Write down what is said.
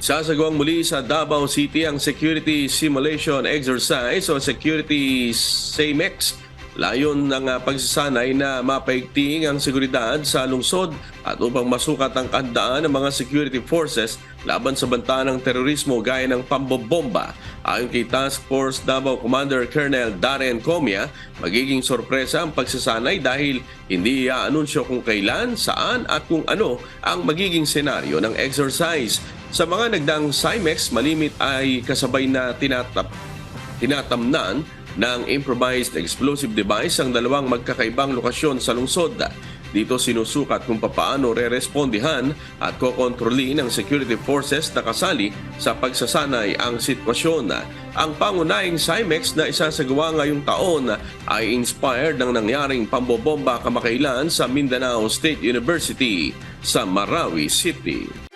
Sasagawang muli sa Davao City ang Security Simulation Exercise o Security SAMEX. Layon ng pagsasanay na mapaigting ang seguridad sa lungsod at upang masukat ang handaan ng mga security forces laban sa banta ng terorismo gaya ng pambobomba. Ayon kay Task Force Davao Commander Colonel Darren Comia, magiging sorpresa ang pagsasanay dahil hindi i-anunsyo kung kailan, saan at kung ano ang magiging senaryo ng exercise. Sa mga nagdaang SIMEX, malimit ay kasabay na tinatamnan ng improvised explosive device ang dalawang magkakaibang lokasyon sa lungsod. Dito sinusukat kung papaano re-respondihan at kokontrolin ng security forces na kasali sa pagsasanay ang sitwasyon. Ang pangunahing SIMEX na isasagawa ngayong taon ay inspired ng nangyaring pambobomba kamakailan sa Mindanao State University sa Marawi City.